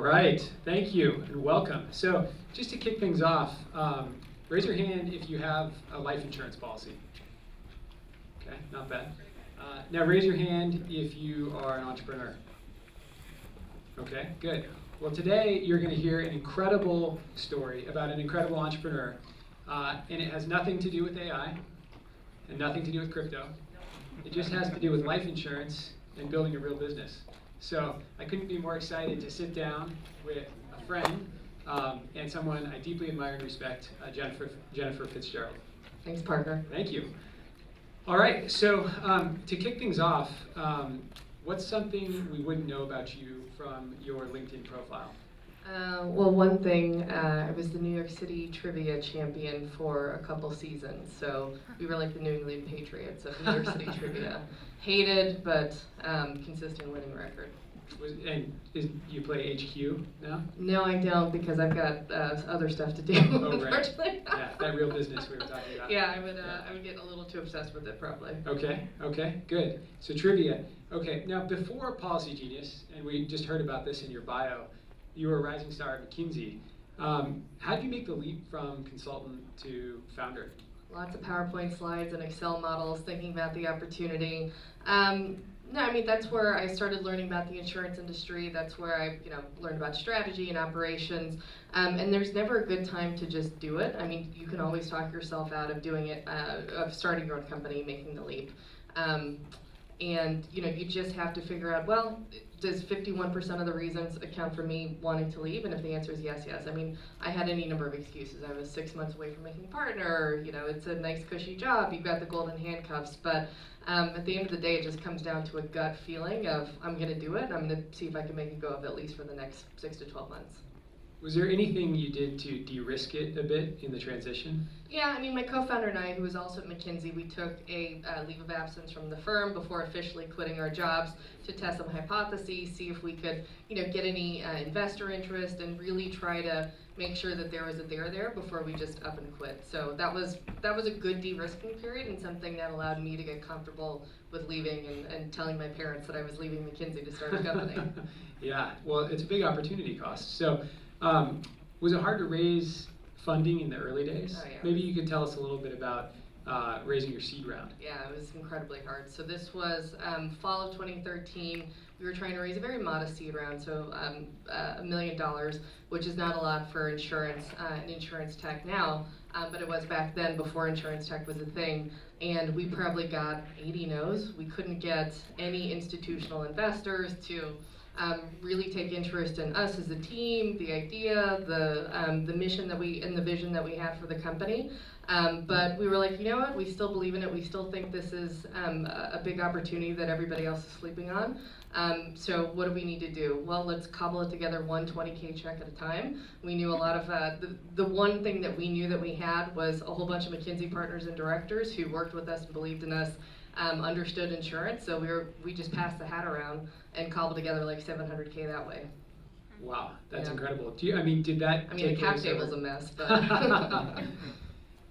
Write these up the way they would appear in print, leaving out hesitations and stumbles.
right, thank you and welcome. So just to kick things off, raise your hand if you have a life insurance policy. Okay, not bad. Now raise your hand if you are an entrepreneur. Okay, good. Well, today you're going to hear an incredible story about an incredible entrepreneur, and it has nothing to do with AI and nothing to do with crypto. It just has to do with life insurance and building a real business. So I couldn't be more excited to sit down with a friend and someone I deeply admire and respect, Jennifer Fitzgerald. Thanks, Parker. Thank you. All right, so to kick things off, what's something we wouldn't know about you from your LinkedIn profile? Well, one thing, I was the New York City trivia champion for a couple seasons, so we were like the New England Patriots of New York City trivia. Hated, but consistent winning record. You play HQ now? No, I don't, because I've got other stuff to do, unfortunately. Right. Yeah, that real business we were talking about. Yeah, I would get a little too obsessed with it, probably. Okay, good. So trivia. Okay, now before PolicyGenius, and we just heard about this in your bio, you were a rising star at McKinsey. How did you make the leap from consultant to founder? Lots of PowerPoint slides and Excel models, thinking about the opportunity. No, I mean, that's where I started learning about the insurance industry. That's where I, learned about strategy and operations. And there's never a good time to just do it. I mean, you can always talk yourself out of doing it, of starting your own company, making the leap. And you just have to figure out, well, does 51% of the reasons account for me wanting to leave? And if the answer is yes. I mean, I had any number of excuses. I was 6 months away from making a partner, it's a nice cushy job, you've got the golden handcuffs, but at the end of the day, it just comes down to a gut feeling of, I'm gonna do it, I'm gonna see if I can make it go up at least for the next 6 to 12 months. Was there anything you did to de-risk it a bit in the transition? Yeah, I mean, my co-founder and I, who was also at McKinsey, we took a leave of absence from the firm before officially quitting our jobs to test some hypotheses, see if we could, get any investor interest, and really try to make sure that there was a there before we just up and quit. So that was a good de-risking period, and something that allowed me to get comfortable with leaving and telling my parents that I was leaving McKinsey to start a company. Yeah, well, it's a big opportunity cost. So. Was it hard to raise funding in the early days? Oh, yeah. Maybe you could tell us a little bit about raising your seed round. Yeah, it was incredibly hard. So this was fall of 2013. We were trying to raise a very modest seed round, so $1 million, which is not a lot for insurance and insurance tech now, but it was back then before insurance tech was a thing. And we probably got 80 no's. We couldn't get any institutional investors to really take interest in us as a team, the idea, the mission that and the vision that we had for the company. But we were like, you know what, we still believe in it. We still think this is a big opportunity that everybody else is sleeping on. So what do we need to do? Well, let's cobble it together one 20K check at a time. We knew a lot of, the one thing that we knew that we had was a whole bunch of McKinsey partners and directors who worked with us and believed in us, understood insurance. So we just passed the hat around and cobbled together like $700K that way. Wow, that's incredible. Did that? I mean, the cap table's a mess, but.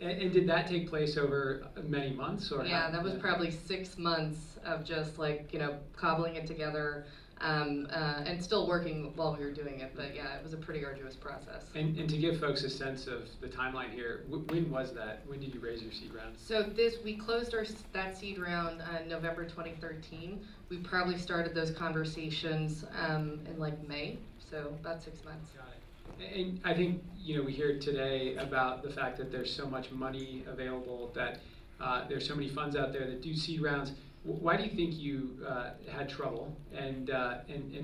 And did that take place over many months, or? Yeah, that was probably 6 months of just cobbling it together, and still working while we were doing it. But yeah, it was a pretty arduous process. And to give folks a sense of the timeline here, when was that? When did you raise your seed round? So we closed that seed round in November 2013. We probably started those conversations in May, so about 6 months. Got it. And I think we hear today about the fact that there's so much money available, that there's so many funds out there that do seed rounds. Why do you think you had trouble? And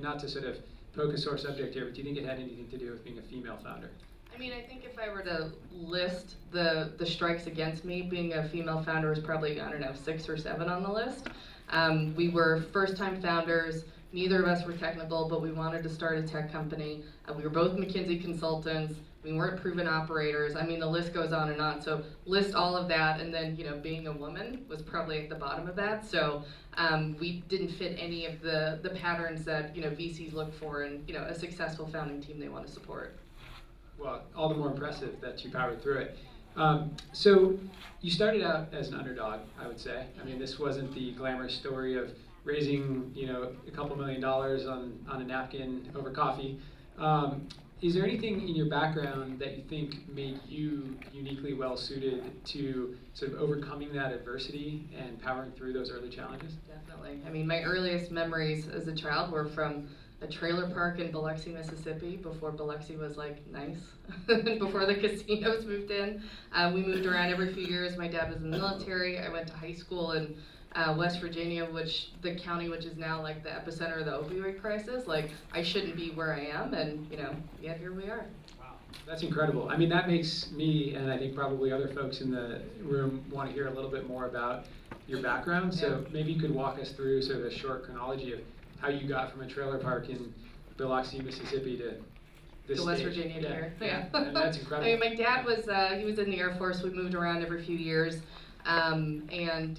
not to sort of poke a sore subject here, but do you think it had anything to do with being a female founder? I mean, I think if I were to list the strikes against me, being a female founder was probably, 6 or 7 on the list. We were first-time founders. Neither of us were technical, but we wanted to start a tech company. We were both McKinsey consultants. We weren't proven operators. I mean, the list goes on and on. So list all of that, and then being a woman was probably at the bottom of that. So we didn't fit any of the patterns that VCs look for in a successful founding team they want to support. Well, all the more impressive that you powered through it. So you started out as an underdog, I would say. I mean, this wasn't the glamorous story of raising a couple $1 million on a napkin over coffee. Is there anything in your background that you think made you uniquely well suited to sort of overcoming that adversity and powering through those early challenges? Definitely. I mean, my earliest memories as a child were from a trailer park in Biloxi, Mississippi, before Biloxi was like nice, before the casinos moved in. We moved around every few years. My dad was in the military. I went to high school in West Virginia, the county which is now like the epicenter of the opioid crisis. Like, I shouldn't be where I am, and yet here we are. Wow, that's incredible. I mean, that makes me, and I think probably other folks in the room, want to hear a little bit more about your background. So maybe you could walk us through sort of a short chronology of how you got from a trailer park in Biloxi, Mississippi to this To West stage. Virginia to here. Yeah. And that's incredible. I mean, my dad was he was in the Air Force. We moved around every few years, and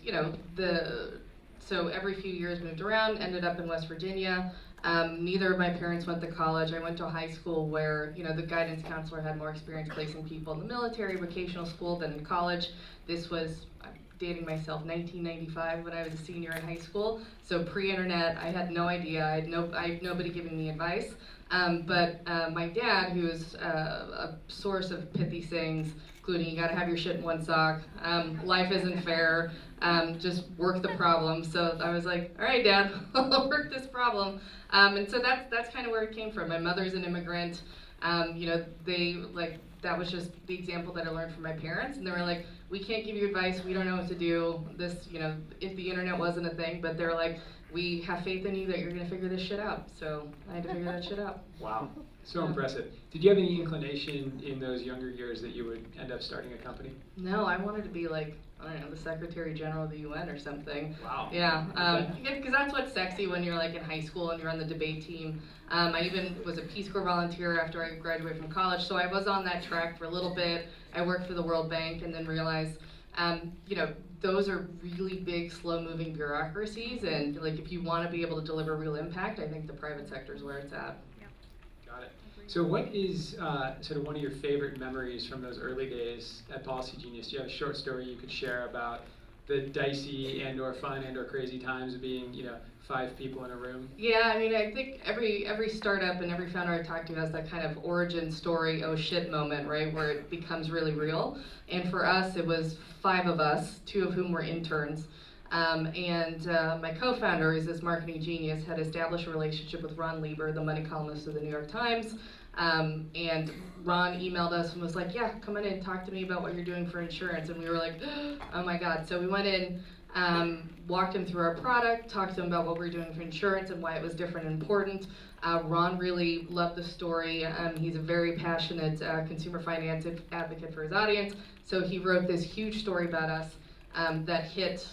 so every few years moved around. Ended up in West Virginia. Neither of my parents went to college. I went to a high school where the guidance counselor had more experience placing people in the military, vocational school than in college. This was, I'm dating myself, 1995 when I was a senior in high school. So pre-internet, I had no idea. I had nobody giving me advice. But my dad, who is a source of pithy sayings, including you gotta have your shit in one sock, life isn't fair, just work the problem. So I was like, all right, Dad, I'll work this problem. And so that's kind of where it came from. My mother's an immigrant. That was just the example that I learned from my parents, and they were like, we can't give you advice, we don't know what to do. This, if the internet wasn't a thing, but they're like, we have faith in you that you're gonna figure this shit out. So I had to figure that shit out. Wow, so impressive. Did you have any inclination in those younger years that you would end up starting a company? No, I wanted to be like, I don't know, the Secretary General of the UN or something. Wow. Yeah, because that's what's sexy when you're like in high school and you're on the debate team. I even was a Peace Corps volunteer after I graduated from college, so I was on that track for a little bit. I worked for the World Bank and then realized, those are really big, slow-moving bureaucracies, and like if you want to be able to deliver real impact, I think the private sector is where it's at. Got it. So what is sort of one of your favorite memories from those early days at PolicyGenius? Do you have a short story you could share about the dicey and or fun and or crazy times of being, 5 people in a room? Yeah, I mean, I think every startup and every founder I talk to has that kind of origin story, oh shit moment, right, where it becomes really real. And for us, it was 5 of us, 2 of whom were interns. My co-founder is this marketing genius, had established a relationship with Ron Lieber, the money columnist of the New York Times. And Ron emailed us and was like, yeah, come on in, talk to me about what you're doing for insurance. And we were like, oh my God. So we went in, walked him through our product, talked to him about what we were doing for insurance and why it was different and important. Ron really loved the story. He's a very passionate consumer finance advocate for his audience. So he wrote this huge story about us that hit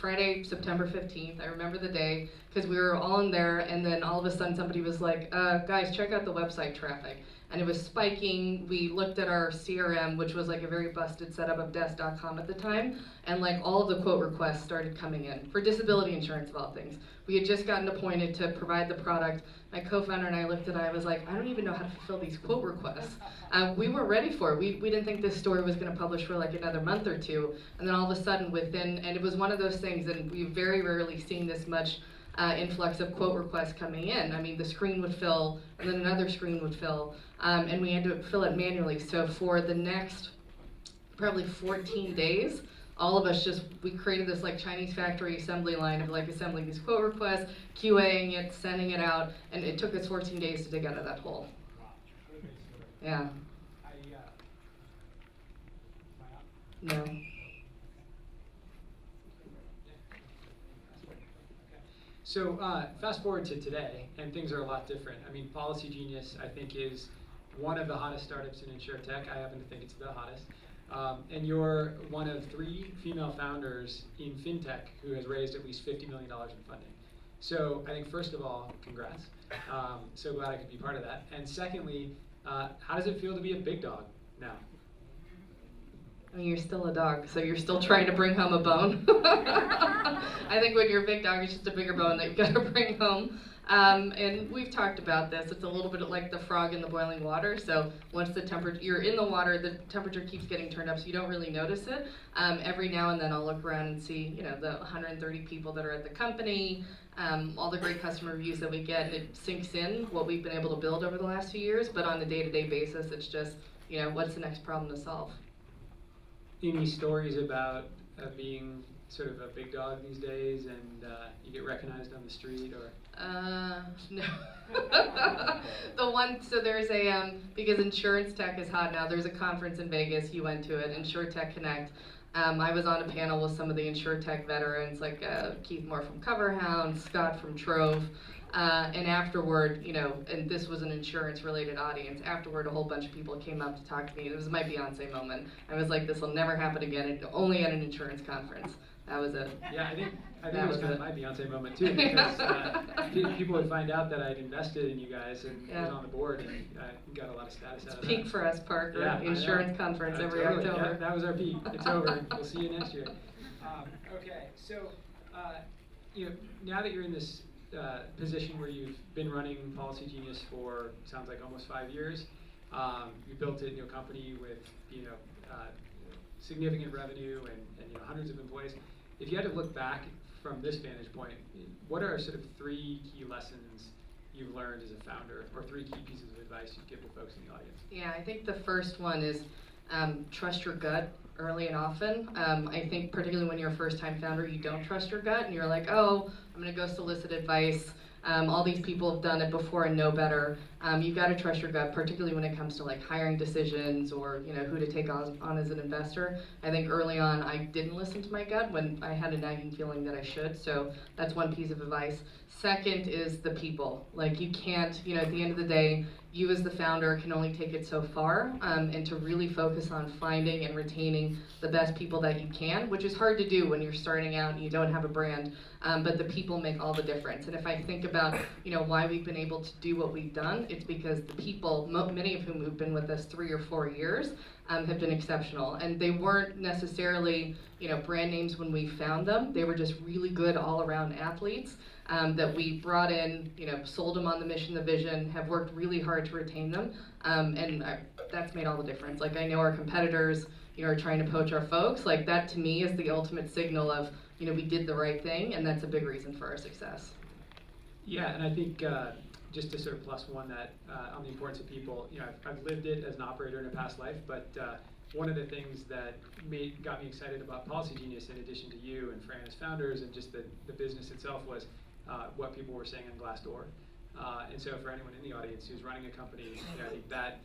Friday, September 15th. I remember the day because we were all in there, and then all of a sudden somebody was like, guys, check out the website traffic. And it was spiking. We looked at our CRM, which was like a very busted setup of desk.com at the time, and like all of the quote requests started coming in for disability insurance of all things. We had just gotten appointed to provide the product. My co-founder and I looked at it, I was like, I don't even know how to fulfill these quote requests. We weren't ready for it. We didn't think this story was gonna publish for like another month or 2. And then all of a sudden and it was one of those things, and we've very rarely seen this much influx of quote requests coming in. I mean, the screen would fill, and then another screen would fill, and we had to fill it manually. So for the next probably 14 days, all of us we created this like Chinese factory assembly line of like assembling these quote requests, QAing it, sending it out, and it took us 14 days to dig out of that hole. Yeah. No. So fast forward to today, and things are a lot different. I mean, PolicyGenius, I think, is one of the hottest startups in Insurtech. I happen to think it's the hottest. And you're one of 3 female founders in fintech who has raised at least $50 million in funding. So I think, first of all, congrats. So glad I could be part of that. And secondly, how does it feel to be a big dog now? I mean, you're still a dog, so you're still trying to bring home a bone. I think when you're a big dog, it's just a bigger bone that you've got to bring home. And we've talked about this. It's a little bit like the frog in the boiling water. So once the temperature, you're in the water, the temperature keeps getting turned up, so you don't really notice it. Every now and then I'll look around and see, the 130 people that are at the company, all the great customer reviews that we get, and it sinks in what we've been able to build over the last few years. But on a day-to-day basis, it's just, what's the next problem to solve? Any stories about being sort of a big dog these days, and you get recognized on the street, or? No. So there's because insurance tech is hot now, there's a conference in Vegas, you went to it, Insurtech Connect. I was on a panel with some of the Insurtech veterans, like Keith Moore from CoverHound, Scott from Trove. And afterward, and this was an insurance-related audience, afterward a whole bunch of people came up to talk to me. It was my Beyonce moment. I was like, this will never happen again, only at an insurance conference. That was it. Yeah, I think it was kind of my Beyonce moment too, because people would find out that I'd invested in you guys and was on the board, and I got a lot of status out of that. It's peak for us, Parker. Yeah, Insurance conference every totally. October. Yeah, that was our peak. It's over. We'll see you next year. Okay, so now that you're in this position where you've been running PolicyGenius for, sounds like, almost 5 years. You built it, company with significant revenue and hundreds of employees. If you had to look back from this vantage point, what are sort of 3 key lessons you've learned as a founder, or 3 key pieces of advice you'd give to folks in the audience? Yeah, I think the first one is trust your gut early and often. I think particularly when you're a first-time founder, you don't trust your gut, and you're like, oh, I'm going to go solicit advice. All these people have done it before and know better. You've got to trust your gut, particularly when it comes to like hiring decisions or who to take on as an investor. I think early on I didn't listen to my gut when I had a nagging feeling that I should. So that's one piece of advice. Second is the people. Like you can't, at the end of the day, you as the founder can only take it so far, and to really focus on finding and retaining the best people that you can, which is hard to do when you're starting out and you don't have a brand, but the people make all the difference. And if I think about why we've been able to do what we've done, it's because the people, many of whom have been with us 3 or 4 years, have been exceptional. And they weren't necessarily brand names when we found them. They were just really good all-around athletes that we brought in, sold them on the mission, the vision, have worked really hard to retain them, and that's made all the difference. Like I know our competitors, are trying to poach our folks. Like that to me is the ultimate signal of, we did the right thing, and that's a big reason for our success. Yeah, and I think just to sort of plus one that on the importance of people, I've lived it as an operator in a past life, but one of the things that got me excited about PolicyGenius, in addition to you and Fran as founders and just the business itself, was what people were saying on Glassdoor. And so for anyone in the audience who's running a company, I think that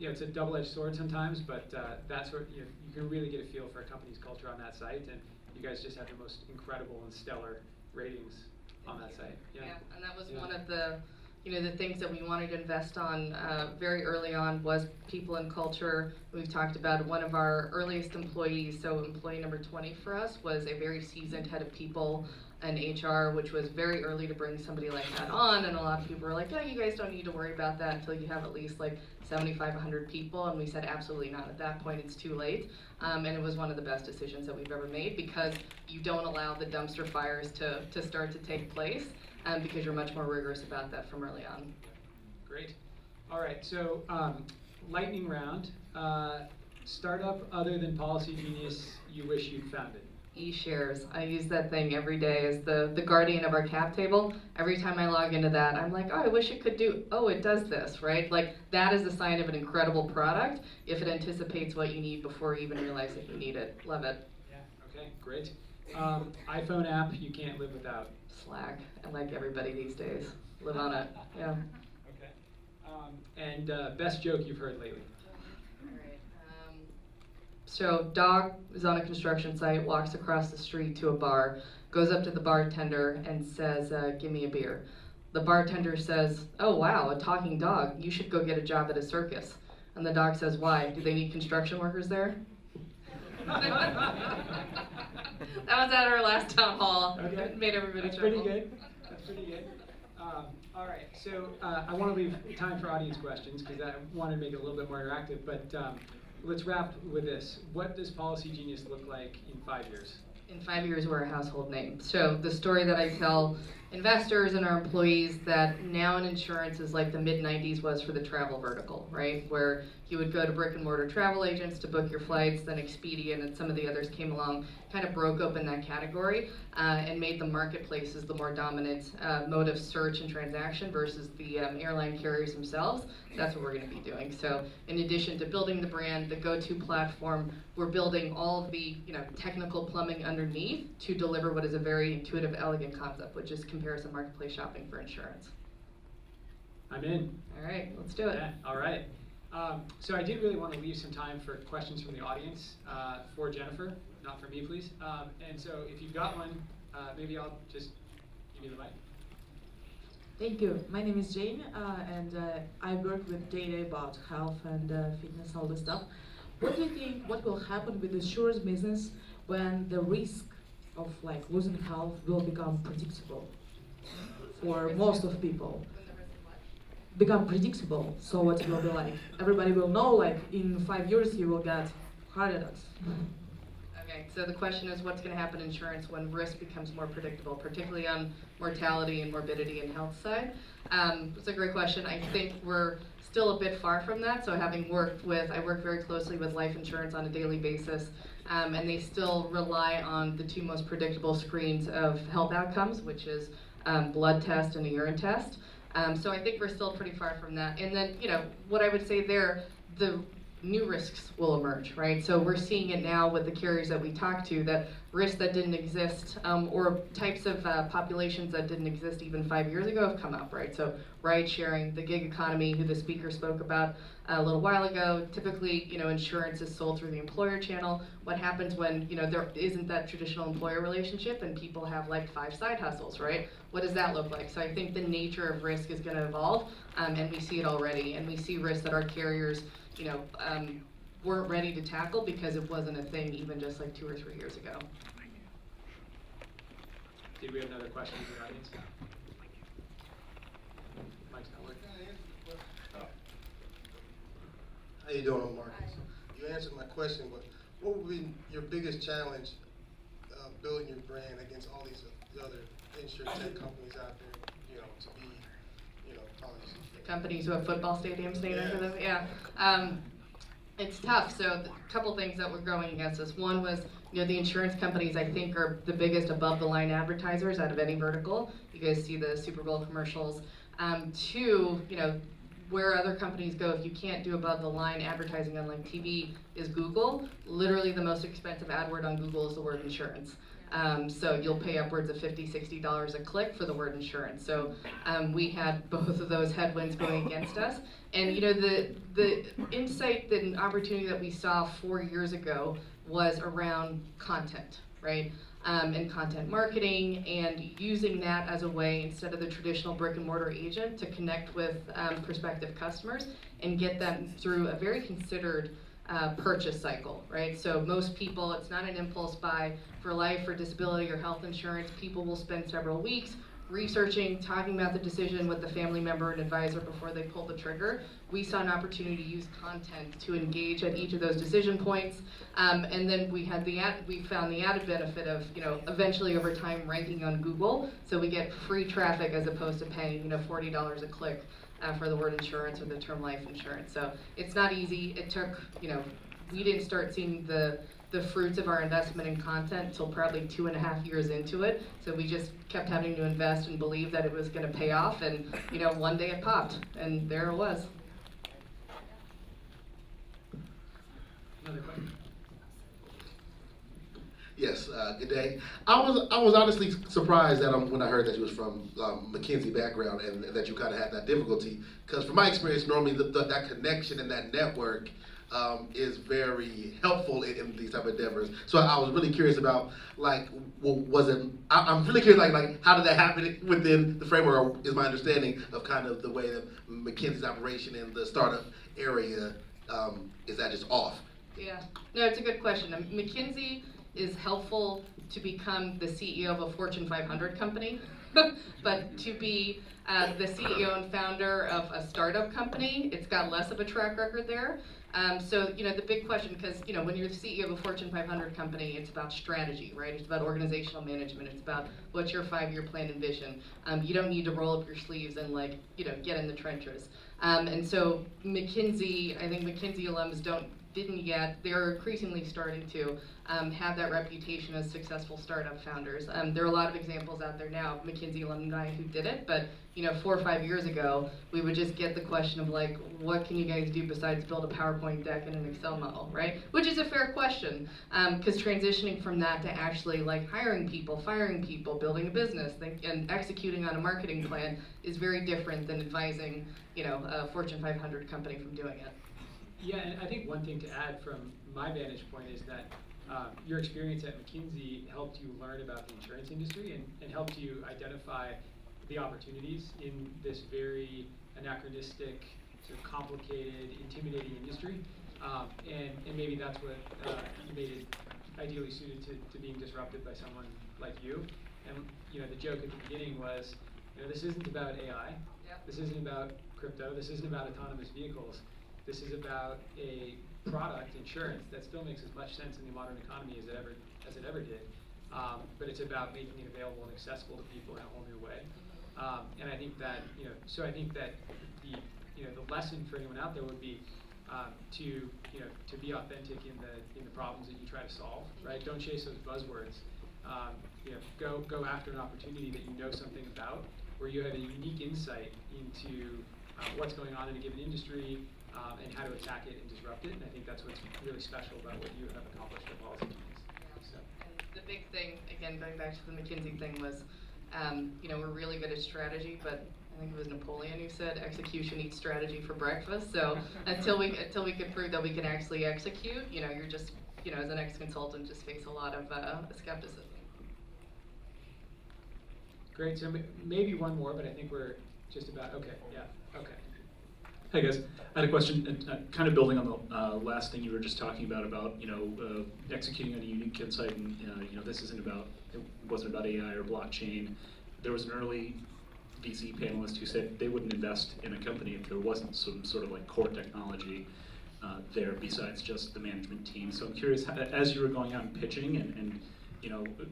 it's a double-edged sword sometimes, but that's where you can really get a feel for a company's culture on that site, and you guys just have the most incredible and stellar ratings on that site. Yeah, and that was one of the the things that we wanted to invest on very early on was people and culture. We've talked about one of our earliest employees, so employee number 20 for us was a very seasoned head of people and HR, which was very early to bring somebody like that on, and a lot of people were like, you guys don't need to worry about that until you have at least like 75, 100 people, and we said absolutely not. At that point it's too late, and it was one of the best decisions that we've ever made, because you don't allow the dumpster fires to start to take place, because you're much more rigorous about that from early on. Great. All right, so lightning round. Startup other than PolicyGenius you wish you'd founded? eShares. I use that thing every day as the guardian of our cap table. Every time I log into that, I'm like, oh, I wish it could do, oh, it does this, right? Like, that is a sign of an incredible product if it anticipates what you need before you even realize that you need it. Love it. Yeah, okay, great. iPhone app you can't live without? Slack. I like everybody these days. Live on it, yeah. Okay. And best joke you've heard lately? So dog is on a construction site, walks across the street to a bar, goes up to the bartender and says, give me a beer. The bartender says, oh wow, a talking dog. You should go get a job at a circus. And the dog says, why? Do they need construction workers there? That was at our last town hall. Okay. It made everybody That's chuckle. pretty good. That's pretty good. All right, so I want to leave time for audience questions because I want to make it a little bit more interactive, but let's wrap with this. What does PolicyGenius look like in 5 years? In 5 years, we're a household name. So the story that I tell investors and our employees that now in insurance is like the mid-90s was for the travel vertical, right? Where you would go to brick and mortar travel agents to book your flights, then Expedia and some of the others came along, kind of broke open that category and made the marketplaces the more dominant mode of search and transaction versus the airline carriers themselves. That's what we're going to be doing. So in addition to building the brand, the go-to platform, we're building all of the technical plumbing underneath to deliver what is a very intuitive, elegant concept, which is comparison marketplace shopping for insurance. I'm in. All right, let's do it. Yeah, all right. So I did really want to leave some time for questions from the audience for Jennifer, not for me, please. And so if you've got one, maybe I'll just give you the mic. Thank you. My name is Jane, and I work with data about health and fitness, all this stuff. What do you think, what will happen with the insurance business when the risk of losing health will become predictable for most of people? Become predictable, so what it will be like. Everybody will know, in 5 years you will get heart attacks. Okay, so the question is what's going to happen in insurance when risk becomes more predictable, particularly on mortality and morbidity and health side? It's a great question. I think we're still a bit far from that. So I work very closely with life insurance on a daily basis, and they still rely on the two most predictable screens of health outcomes, which is blood test and a urine test. So I think we're still pretty far from that. And then, what I would say there, the new risks will emerge, right? So we're seeing it now with the carriers that we talk to, that risks that didn't exist or types of populations that didn't exist even 5 years ago have come up, right? So ride sharing, the gig economy, who the speaker spoke about a little while ago. Typically, insurance is sold through the employer channel. What happens when, there isn't that traditional employer relationship and people have 5 side hustles, right? What does that look like? So I think the nature of risk is going to evolve, and we see it already. And we see risks that our carriers, weren't ready to tackle because it wasn't a thing even just 2 or 3 years ago. Did we have another question from the audience? Mike's not working. How you doing, Marcus? You answered my question, but what would be your biggest challenge building your brand against all these other Insurtech companies out there, to be, probably Companies who have football stadiums named after them? Yeah. It's tough. So a couple things that were going against us. One was, the insurance companies I think are the biggest above the line advertisers out of any vertical. You guys see the Super Bowl commercials. Two, where other companies go, if you can't do above the line advertising on TV, is Google. Literally the most expensive ad word on Google is the word insurance. So you'll pay upwards of $50, $60 a click for the word insurance. So we had both of those headwinds going against us. And the insight and opportunity that we saw 4 years ago was around content, right? And content marketing, and using that as a way, instead of the traditional brick and mortar agent, to connect with prospective customers and get them through a very considered purchase cycle, right? So most people, it's not an impulse buy for life or disability or health insurance. People will spend several weeks researching, talking about the decision with the family member and advisor before they pull the trigger. We saw an opportunity to use content to engage at each of those decision points, and then we found the added benefit of eventually over time ranking on Google, so we get free traffic as opposed to paying $40 a click for the word insurance or the term life insurance. So it's not easy. It took we didn't start seeing the fruits of our investment in content until probably 2.5 years into it. So we just kept having to invest and believe that it was going to pay off, and one day it popped, and there it was. Another question. Yes, good day. I was honestly surprised that when I heard that you was from McKinsey background and that you kind of had that difficulty, because from my experience, normally that connection and that network is very helpful in these type of endeavors. So I was really curious about I'm really curious how did that happen within the framework, or is my understanding of kind of the way that McKinsey's operation in the startup area, is that just off? Yeah, no, it's a good question. McKinsey is helpful to become the CEO of a Fortune 500 company, but to be the CEO and founder of a startup company, it's got less of a track record there. So, the big question, because, when you're the CEO of a Fortune 500 company, it's about strategy, right? It's about organizational management. It's about what's your 5-year plan and vision. You don't need to roll up your sleeves and get in the trenches. And so McKinsey, I think McKinsey alums didn't yet, they're increasingly starting to have that reputation as successful startup founders. There are a lot of examples out there now of McKinsey alumni who did it, but 4 or 5 years ago, we would just get the question of what can you guys do besides build a PowerPoint deck and an Excel model, right? Which is a fair question, because transitioning from that to actually hiring people, firing people, building a business, and executing on a marketing plan is very different than advising, a Fortune 500 company from doing it. Yeah, and I think one thing to add from my vantage point is that your experience at McKinsey helped you learn about the insurance industry and helped you identify the opportunities in this very anachronistic, sort of complicated, intimidating industry. And maybe that's what made it ideally suited to being disrupted by someone like you. And the joke at the beginning was, this isn't about AI. Yep. This isn't about crypto. This isn't about autonomous vehicles. This is about a product, insurance, that still makes as much sense in the modern economy as it ever did. But it's about making it available and accessible to people in a whole new way. And I think that so I think that the lesson for anyone out there would be to be authentic in the problems that you try to solve. Right? Don't chase those buzzwords. Go after an opportunity that you know something about, where you have a unique insight into what's going on in a given industry. And how to attack it and disrupt it, and I think that's what's really special about what you have accomplished at PolicyGenius. So. And the big thing, again, going back to the McKinsey thing, was, we're really good at strategy, but I think it was Napoleon who said execution eats strategy for breakfast. So until we could prove that we can actually execute, you're just, as an ex-consultant, just face a lot of skepticism. Great. So maybe one more, but I think we're just about okay. Yeah. Okay. Hey guys, I had a question, kind of building on the last thing you were just talking about executing on a unique insight, and this it wasn't about AI or blockchain. There was an early VC panelist who said they wouldn't invest in a company if there wasn't some sort of core technology there besides just the management team. So I'm curious, as you were going out and pitching, and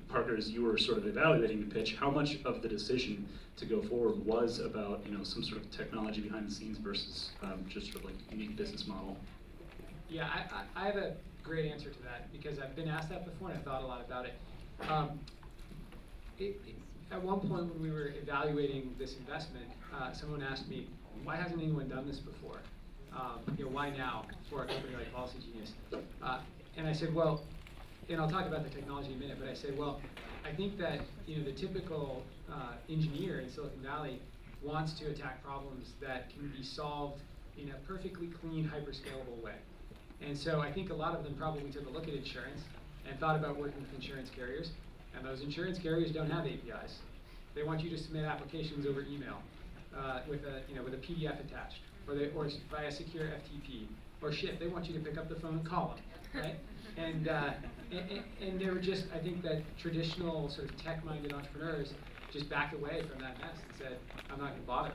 Parker, as you were sort of evaluating the pitch, how much of the decision to go forward was about some sort of technology behind the scenes versus just sort of unique business model? Yeah, I have a great answer to that because I've been asked that before and I've thought a lot about it. At one point when we were evaluating this investment, someone asked me, why hasn't anyone done this before? Why now for a company like PolicyGenius? And I said, well, and I'll talk about the technology in a minute, but I said, well, I think that the typical engineer in Silicon Valley wants to attack problems that can be solved in a perfectly clean, hyper-scalable way. And so I think a lot of them probably took a look at insurance and thought about working with insurance carriers, and those insurance carriers don't have APIs. They want you to submit applications over email with a PDF attached, or via secure FTP, or shit. They want you to pick up the phone and call them, right? And they were just, I think that traditional sort of tech-minded entrepreneurs just backed away from that mess and said, I'm not going to bother.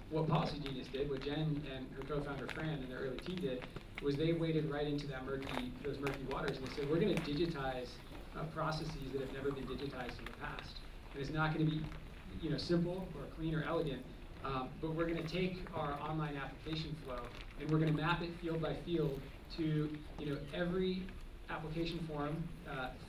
What PolicyGenius did, what Jen and her co-founder Fran and their early team did, was they waded right into those murky waters and they said, we're going to digitize processes that have never been digitized in the past. And it's not going to be simple or clean or elegant, but we're going to take our online application flow and we're going to map it field by field to every application form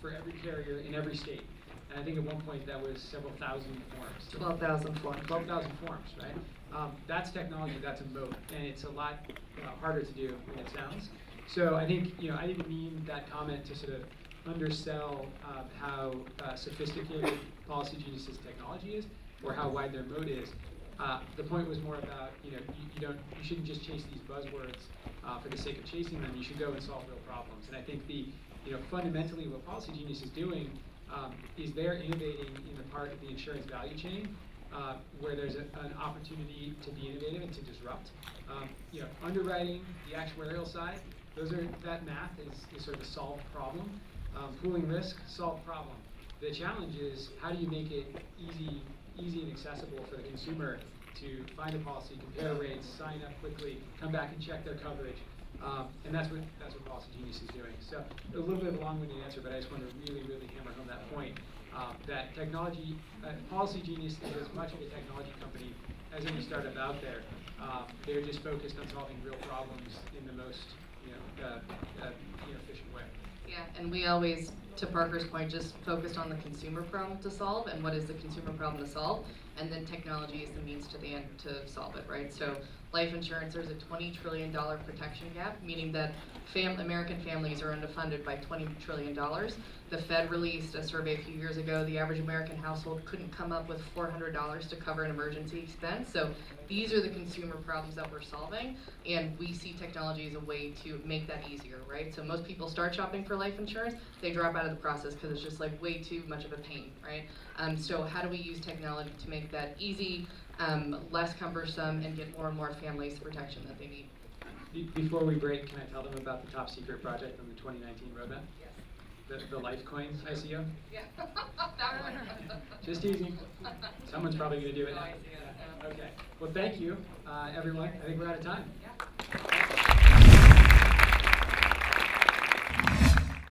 for every carrier in every state. And I think at one point that was several thousand forms. 12,000 forms. 12,000 forms, right? That's technology, that's a moat, and it's a lot harder to do than it sounds. So I think, I didn't mean that comment to sort of undersell how sophisticated PolicyGenius's technology is or how wide their moat is. The point was more about, you shouldn't just chase these buzzwords for the sake of chasing them. You should go and solve real problems. And I think fundamentally what PolicyGenius is doing is they're innovating in the part of the insurance value chain where there's an opportunity to be innovative and to disrupt. Underwriting, the actuarial side, that math is sort of a solved problem. Pooling risk, solved problem. The challenge is how do you make it easy and accessible for the consumer to find a policy, compare rates, sign up quickly, come back and check their coverage, And that's what PolicyGenius is doing. So a little bit of a long-winded answer, but I just want to really, really hammer home that point, that technology, PolicyGenius is as much of a technology company as any startup out there. They're just focused on solving real problems in the most efficient way. Yeah, and we always, to Parker's point, just focused on the consumer problem to solve and what is the consumer problem to solve, and then technology is the means to the end to solve it, right? So life insurance, there's a $20 trillion protection gap, meaning that American families are underfunded by $20 trillion. The Fed released a survey a few years ago. The average American household couldn't come up with $400 to cover an emergency expense. So these are the consumer problems that we're solving, and we see technology as a way to make that easier, right? So most people start shopping for life insurance, they drop out of the process because it's just like way too much of a pain, right? So how do we use technology to make that easy, less cumbersome, and get more and more families the protection that they need? Before we break, can I tell them about the top secret project on the 2019 roadmap? Yes. The life coins ICO? Yeah, that one. Just easy. Someone's probably going to do it Oh, now. I see it, yeah. Okay. Well, thank you, everyone. I think we're out of time. Yeah.